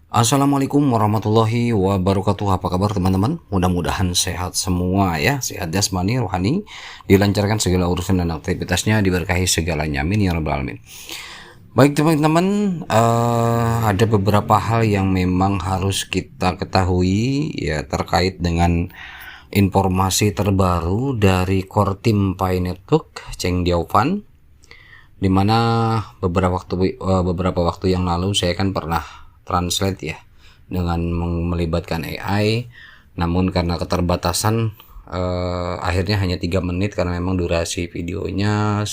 Assalamualaikum warahmatullahi wabarakatuh. Apa kabar teman-teman? Mudah-mudahan sehat semua ya. Sehat jasmani, rohani, dilancarkan segala urusan dan aktivitasnya, diberkahi segalanya. Amin ya rabbal alamin. Baik teman-teman, ada beberapa hal yang memang harus kita ketahui ya terkait dengan informasi terbaru dari core team Pi Network Cheng Diaofan, dimana beberapa waktu yang lalu saya kan pernah translate ya dengan melibatkan AI, namun karena keterbatasan akhirnya hanya 3 menit karena memang durasi videonya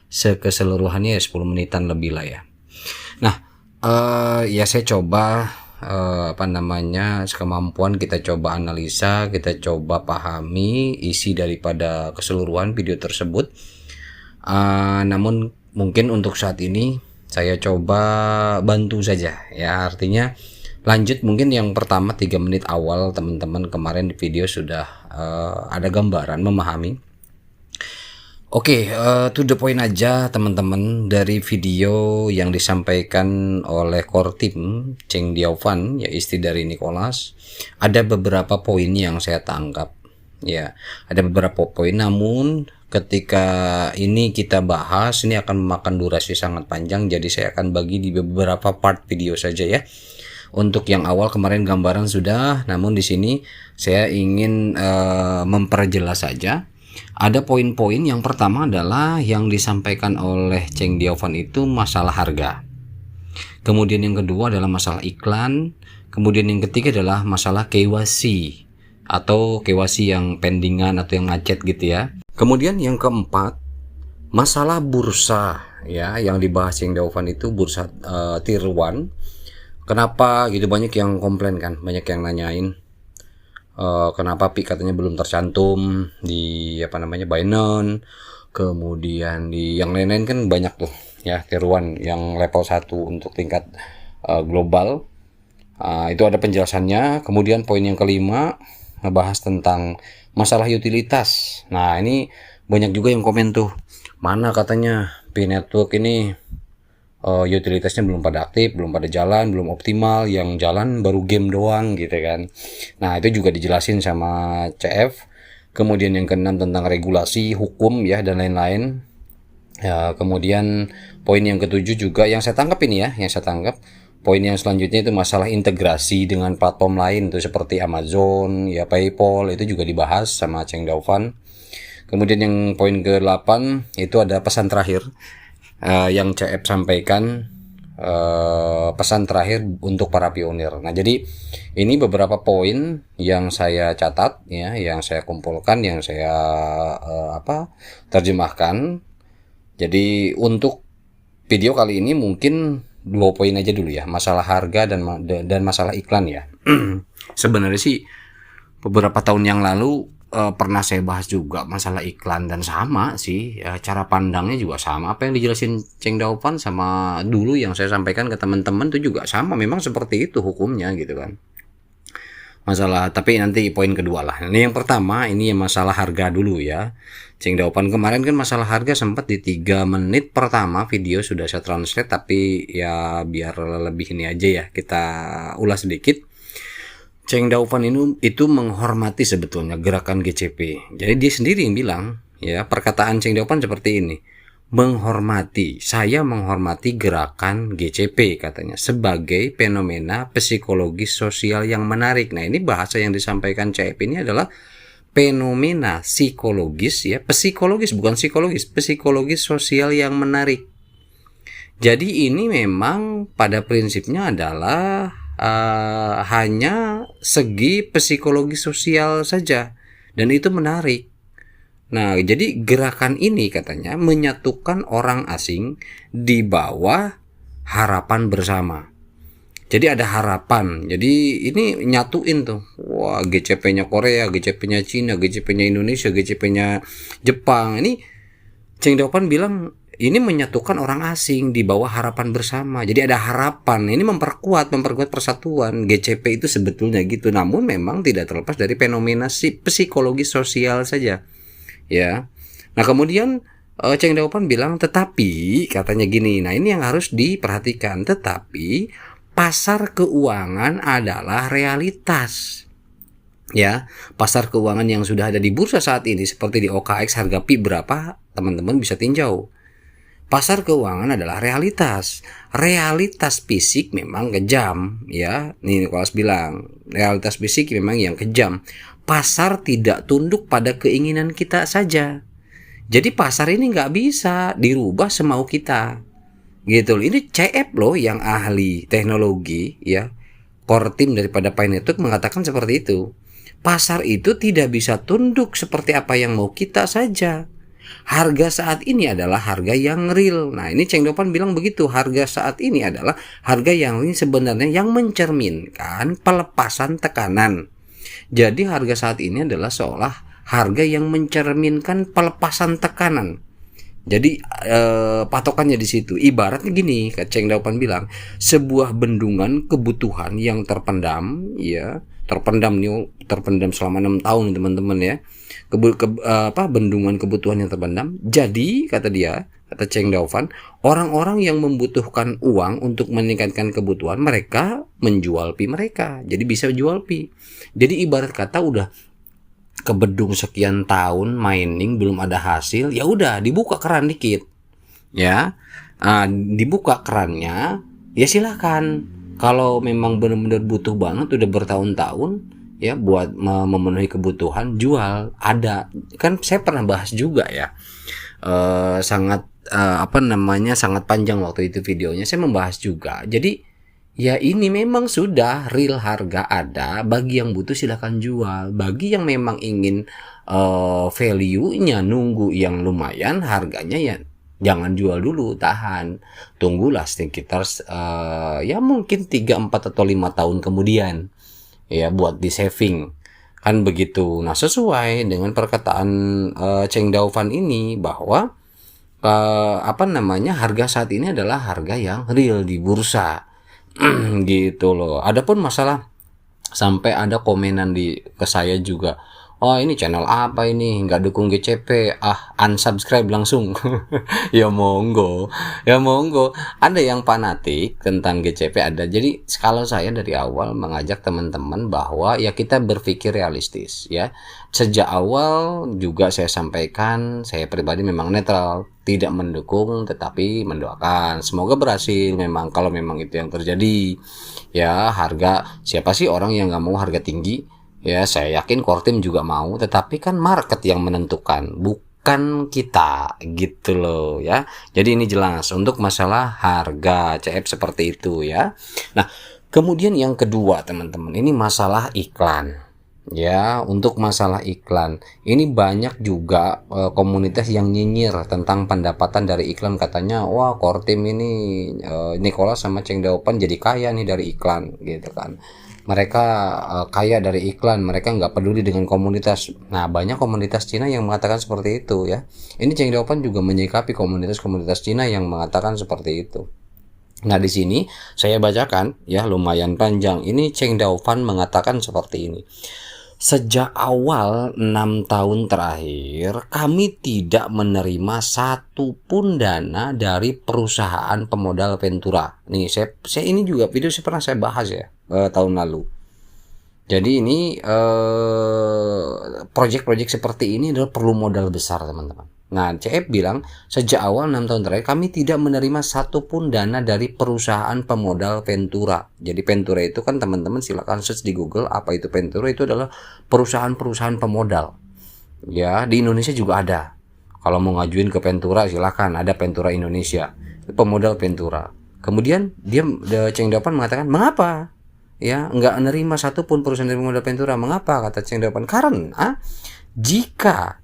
keseluruhannya ya 10 menitan lebih lah ya. Nah, ya saya coba sekemampuan kita coba analisa, kita coba pahami isi daripada keseluruhan video tersebut. Namun mungkin untuk saat ini saya coba bantu saja ya, artinya lanjut mungkin yang pertama 3 menit awal teman-teman kemarin di video sudah ada gambaran memahami. Oke, to the point aja teman-teman, dari video yang disampaikan oleh core team Cheng Diaofan ya, istri dari Nicholas, ada beberapa poin yang saya tangkap ya, ada beberapa poin, namun ketika ini kita bahas ini akan memakan durasi sangat panjang, jadi saya akan bagi di beberapa part video saja ya. Untuk yang awal kemarin gambaran sudah, namun di sini saya ingin memperjelas saja. Ada poin-poin. Yang pertama adalah yang disampaikan oleh Cheng Diaofan itu masalah harga. Kemudian yang kedua adalah masalah iklan. Kemudian yang ketiga adalah masalah KYC atau KYC yang pendingan atau yang ngacet gitu ya. Kemudian yang keempat, masalah bursa ya, yang dibahas Cheng Diaofan itu bursa tier 1. Kenapa gitu, banyak yang komplain kan, banyak yang nanyain kenapa Pi katanya belum tercantum di Binance, kemudian di yang lain-lain kan banyak tuh ya, tier 1 yang level 1 untuk tingkat global. Itu ada penjelasannya. Kemudian poin yang kelima ngebahas tentang masalah utilitas. Nah, ini banyak juga yang komen tuh, mana katanya Pi Network ini utilitasnya belum pada aktif, belum pada jalan, belum optimal, yang jalan baru game doang gitu kan. Nah, itu juga dijelasin sama CF. Kemudian yang keenam tentang regulasi, hukum ya, dan lain-lain ya. Kemudian poin yang ketujuh juga yang saya tangkap ini ya, yang saya tangkap poin yang selanjutnya itu masalah integrasi dengan platform lain tuh seperti Amazon ya, PayPal, itu juga dibahas sama Cheng Diaofan. Kemudian yang poin ke-8 itu ada pesan terakhir yang CF sampaikan, pesan terakhir untuk para pionir. Nah, jadi ini beberapa poin yang saya catat ya, yang saya kumpulkan, yang saya terjemahkan. Jadi untuk video kali ini mungkin 2 poin aja dulu ya, masalah harga dan masalah iklan ya. Sebenarnya sih beberapa tahun yang lalu pernah saya bahas juga masalah iklan, dan sama sih ya, cara pandangnya juga sama, apa yang dijelasin Cheng Diaofan sama dulu yang saya sampaikan ke teman-teman itu juga sama, memang seperti itu hukumnya gitu kan. Masalah, tapi nanti poin kedua lah. Ini yang pertama, ini masalah harga dulu ya. Cheng Diaofan kemarin kan masalah harga sempat di 3 menit pertama video sudah saya translate, tapi ya biar lebih ini aja ya, kita ulas sedikit. Cheng Diaofan itu menghormati sebetulnya gerakan GCP. Jadi dia sendiri yang bilang ya, perkataan Cheng Diaofan seperti ini, saya menghormati gerakan GCP katanya sebagai fenomena psikologis sosial yang menarik. Nah, ini bahasa yang disampaikan CF ini adalah fenomena psikologis ya, psikologis bukan psikologis, psikologis sosial yang menarik. Jadi ini memang pada prinsipnya adalah hanya segi psikologi sosial saja, dan itu menarik. Nah, jadi gerakan ini katanya menyatukan orang asing di bawah harapan bersama. Jadi ada harapan. Jadi ini nyatuin tuh. Wah, GCP-nya Korea, GCP-nya Cina, GCP-nya Indonesia, GCP-nya Jepang. Ini Cheng Diaofan bilang ini menyatukan orang asing di bawah harapan bersama. Jadi ada harapan. Ini memperkuat persatuan. GCP itu sebetulnya gitu. Namun memang tidak terlepas dari fenomena psikologi sosial saja. Ya. Nah, kemudian Cheng Diaofan bilang, tetapi katanya gini. Nah, ini yang harus diperhatikan. Tetapi pasar keuangan adalah realitas. Ya, pasar keuangan yang sudah ada di bursa saat ini seperti di OKX harga PI berapa, teman-teman bisa tinjau. Pasar keuangan adalah realitas. Realitas fisik memang kejam, ya. Nih Nicholas bilang, realitas fisik memang yang kejam. Pasar tidak tunduk pada keinginan kita saja. Jadi pasar ini nggak bisa dirubah semau kita. Gitu loh. Ini CF loh yang ahli teknologi, ya. Core team daripada Pi Network mengatakan seperti itu. Pasar itu tidak bisa tunduk seperti apa yang mau kita saja. Harga saat ini adalah harga yang real. Nah, ini Cheng Dao Fan bilang begitu. Harga saat ini adalah harga yang ini sebenarnya yang mencerminkan pelepasan tekanan. Jadi harga saat ini adalah seolah harga yang mencerminkan pelepasan tekanan. Jadi patokannya di situ. Ibaratnya gini, Cheng Dao Fan bilang, sebuah bendungan kebutuhan yang terpendam, ya, terpendam selama 6 tahun teman-teman ya. Bendungan kebutuhan yang terpendam. Jadi kata Cheng Dao Fan, orang-orang yang membutuhkan uang untuk meningkatkan kebutuhan mereka menjual pi mereka. Jadi bisa jual pi. Jadi ibarat kata udah kebedung sekian tahun mining belum ada hasil, ya udah dibuka keran dikit, ya, dibuka kerannya, ya silakan. Kalau memang benar-benar butuh banget, udah bertahun-tahun, ya, buat memenuhi kebutuhan, jual. Ada kan, saya pernah bahas juga ya, sangat sangat panjang waktu itu videonya, saya membahas juga. Jadi ya ini memang sudah real harga ada, bagi yang butuh silakan jual, bagi yang memang ingin value-nya nunggu yang lumayan harganya, ya jangan jual dulu, tahan, tunggulah sekitar ya mungkin 3, 4 atau 5 tahun kemudian, ya, buat di saving kan begitu. Nah, sesuai dengan perkataan Cheng Dao Fan ini bahwa harga saat ini adalah harga yang real di bursa. Gitu loh. Adapun masalah sampai ada komenan ke saya juga, oh ini channel apa ini, nggak dukung GCP, unsubscribe langsung. ya monggo ada yang fanatik tentang GCP, ada. Jadi kalau saya dari awal mengajak teman-teman bahwa ya kita berpikir realistis, ya. Sejak awal juga saya sampaikan, saya pribadi memang netral, tidak mendukung tetapi mendoakan. Semoga berhasil memang kalau memang itu yang terjadi. Ya, harga, siapa sih orang yang nggak mau harga tinggi? Ya, saya yakin core team juga mau, tetapi kan market yang menentukan, bukan kita, gitu loh ya. Jadi ini jelas untuk masalah harga CF seperti itu ya. Nah, kemudian yang kedua teman-teman, ini masalah iklan. Ya, untuk masalah iklan ini banyak juga komunitas yang nyinyir tentang pendapatan dari iklan. Katanya, wah, core team ini Nicholas sama Cheng Dao Fan jadi kaya nih dari iklan, gitu kan. Mereka kaya dari iklan, mereka nggak peduli dengan komunitas. Nah, banyak komunitas Cina yang mengatakan seperti itu ya. Ini Cheng Dao Fan juga menyikapi komunitas Cina yang mengatakan seperti itu. Nah, di sini saya bacakan ya, lumayan panjang. Ini Cheng Dao Fan mengatakan seperti ini. Sejak awal 6 tahun terakhir, kami tidak menerima satupun dana dari perusahaan pemodal Ventura. Nih, saya ini juga video pernah saya bahas ya tahun lalu. Jadi ini proyek-proyek seperti ini adalah perlu modal besar, teman-teman. Nah, CF bilang sejak awal 6 tahun terakhir kami tidak menerima satupun dana dari perusahaan pemodal Ventura. Jadi Ventura itu kan teman-teman silakan search di Google apa itu Ventura. Itu adalah perusahaan-perusahaan pemodal. Ya, di Indonesia juga ada. Kalau mau ngajuin ke Ventura silakan, ada Ventura Indonesia. Itu pemodal Ventura. Kemudian Cheng Dao Fan mengatakan, "Mengapa? Ya, enggak menerima satupun perusahaan dari pemodal Ventura." Mengapa? Kata Cheng Dao Fan, karena jika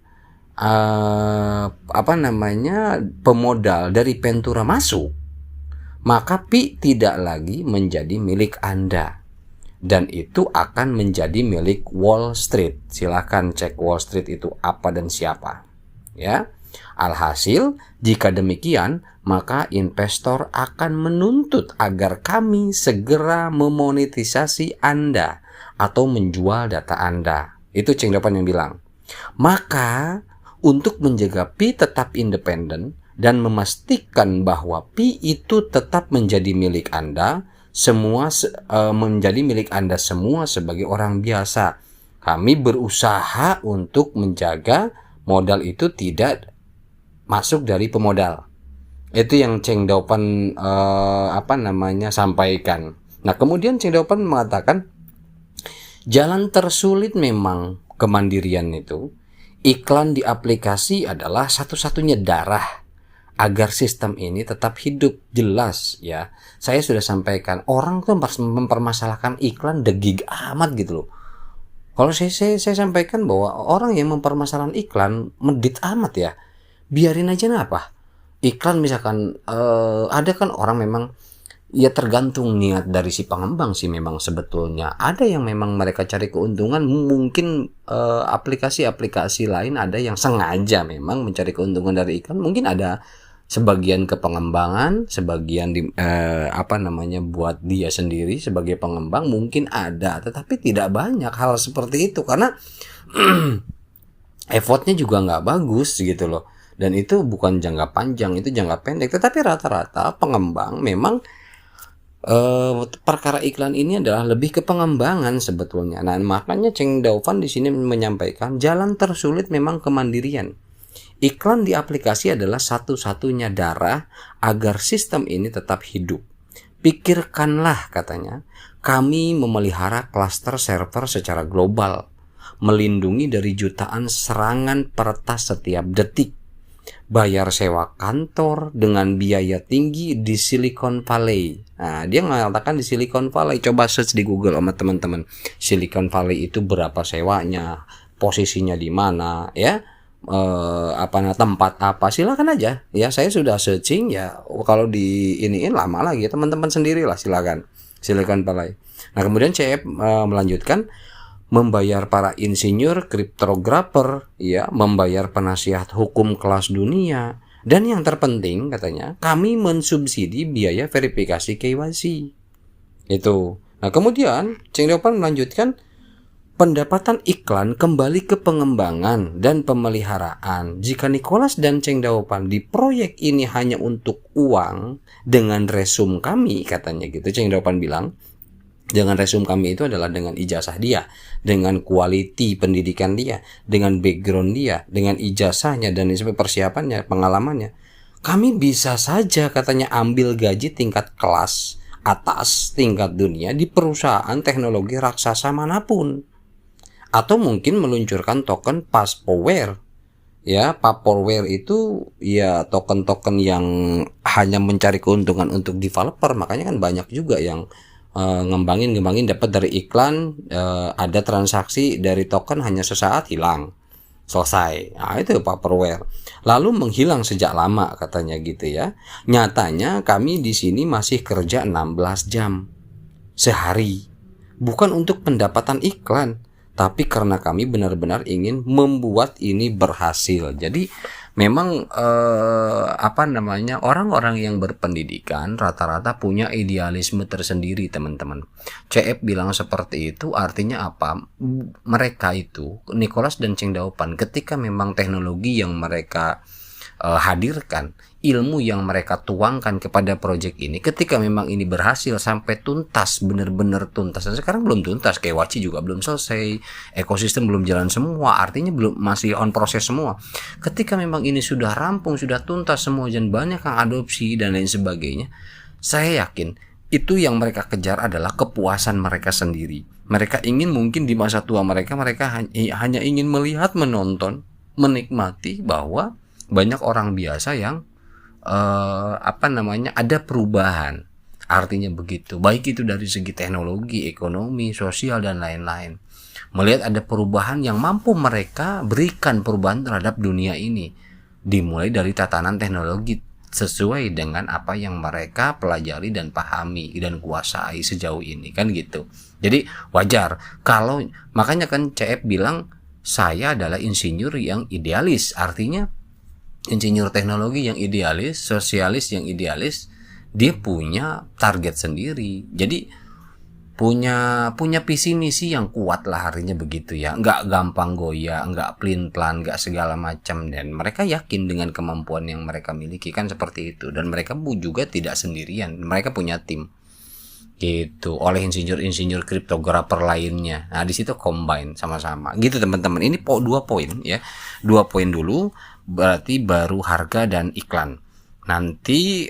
pemodal dari Ventura masuk, maka PI tidak lagi menjadi milik Anda, dan itu akan menjadi milik Wall Street. Silahkan cek Wall Street itu apa dan siapa, ya. Alhasil, jika demikian, maka investor akan menuntut agar kami segera memonetisasi Anda atau menjual data Anda. Itu Cheng Dao Fan yang bilang. Maka untuk menjaga PI tetap independen dan memastikan bahwa PI itu tetap menjadi milik Anda, menjadi milik Anda semua sebagai orang biasa. Kami berusaha untuk menjaga modal itu tidak masuk dari pemodal. Itu yang Cheng Daopan sampaikan. Nah, kemudian Cheng Daopan mengatakan jalan tersulit memang kemandirian itu. Iklan di aplikasi adalah satu-satunya darah agar sistem ini tetap hidup. Jelas ya. Saya sudah sampaikan, orang tuh mempermasalahkan iklan degig amat gitu loh. Kalau saya sampaikan bahwa orang yang mempermasalahkan iklan medit amat ya. Biarin aja apa. Iklan misalkan ada kan orang memang ya tergantung niat dari si pengembang sih memang sebetulnya. Ada yang memang mereka cari keuntungan, mungkin aplikasi-aplikasi lain ada yang sengaja memang mencari keuntungan dari iklan, mungkin ada sebagian ke pengembangan, sebagian buat dia sendiri sebagai pengembang mungkin ada, tetapi tidak banyak hal seperti itu karena effortnya juga nggak bagus gitu loh. Dan itu bukan jangka panjang, itu jangka pendek. Tetapi rata-rata pengembang memang perkara iklan ini adalah lebih ke pengembangan sebetulnya. Nah, makanya Cheng Daopan di sini menyampaikan jalan tersulit memang kemandirian. Iklan di aplikasi adalah satu-satunya darah agar sistem ini tetap hidup. Pikirkanlah, katanya, kami memelihara klaster server secara global, melindungi dari jutaan serangan peretas setiap detik. Bayar sewa kantor dengan biaya tinggi di Silicon Valley. Nah, dia mengatakan di Silicon Valley. Coba search di Google sama teman-teman. Silicon Valley itu berapa sewanya, posisinya di mana, ya, tempat apa. Silakan aja. Ya, saya sudah searching ya. Kalau di iniin lama lagi, teman-teman sendirilah silakan. Silicon Valley. Nah, kemudian CF melanjutkan. Membayar para insinyur, kriptografer, ya, membayar penasihat hukum kelas dunia, dan yang terpenting katanya, kami mensubsidi biaya verifikasi KYC. Itu. Nah, kemudian Cheng Daopan melanjutkan, pendapatan iklan kembali ke pengembangan dan pemeliharaan. Jika Nicholas dan Cheng Daopan di proyek ini hanya untuk uang dengan resume kami, katanya gitu. Cheng Daopan bilang, dengan resume kami itu adalah dengan ijazah dia, dengan quality pendidikan dia, dengan background dia, dengan ijazahnya dan persiapannya, pengalamannya. Kami bisa saja katanya ambil gaji tingkat kelas atas, tingkat dunia di perusahaan teknologi raksasa manapun. Atau mungkin meluncurkan token Passpoware. Ya, Passpoware itu ya token-token yang hanya mencari keuntungan untuk developer, makanya kan banyak juga yang ngembangin dapat dari iklan, ada transaksi dari token hanya sesaat hilang, selesai. Nah, itu Passpoware. Lalu menghilang sejak lama katanya gitu ya. Nyatanya kami di sini masih kerja 16 jam sehari. Bukan untuk pendapatan iklan, tapi karena kami benar-benar ingin membuat ini berhasil. Jadi memang orang-orang yang berpendidikan rata-rata punya idealisme tersendiri, teman-teman. CF bilang seperti itu artinya apa? Mereka itu, Nicholas dan Cheng Daopan, ketika memang teknologi yang mereka hadirkan, ilmu yang mereka tuangkan kepada proyek ini, ketika memang ini berhasil sampai tuntas, benar-benar tuntas. Dan sekarang belum tuntas, KYC juga belum selesai, ekosistem belum jalan semua, artinya belum, masih on proses semua. Ketika memang ini sudah rampung, sudah tuntas semua dan banyak yang adopsi dan lain sebagainya, saya yakin itu yang mereka kejar adalah kepuasan mereka sendiri. Mereka ingin, mungkin di masa tua mereka hanya ingin melihat, menonton, menikmati bahwa banyak orang biasa yang ada perubahan. Artinya begitu, baik itu dari segi teknologi, ekonomi, sosial dan lain-lain. Melihat ada perubahan yang mampu mereka berikan, perubahan terhadap dunia ini, dimulai dari tatanan teknologi sesuai dengan apa yang mereka pelajari dan pahami dan kuasai sejauh ini, kan gitu. Jadi wajar kalau, makanya kan CF bilang saya adalah insinyur yang idealis. Artinya insinyur teknologi yang idealis, sosialis yang idealis, dia punya target sendiri. Jadi punya visi misi yang kuat lah, artinya begitu ya. Nggak gampang goyah, nggak pelin-pelan, nggak segala macam. Dan mereka yakin dengan kemampuan yang mereka miliki, kan seperti itu. Dan mereka juga tidak sendirian, mereka punya tim. gitu oleh insinyur-insinyur kriptografer lainnya. Nah, di situ combine sama-sama. Gitu teman-teman. Ini 2 poin ya. 2 poin dulu berarti baru harga dan iklan. Nanti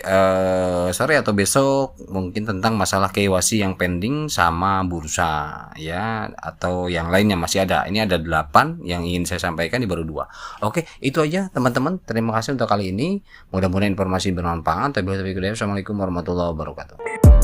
sore atau besok mungkin tentang masalah KYC yang pending sama bursa ya, atau yang lainnya masih ada. Ini ada 8 yang ingin saya sampaikan, di baru 2. Oke, itu aja teman-teman. Terima kasih untuk kali ini. Mudah-mudahan informasi bermanfaat. Assalamualaikum warahmatullahi wabarakatuh.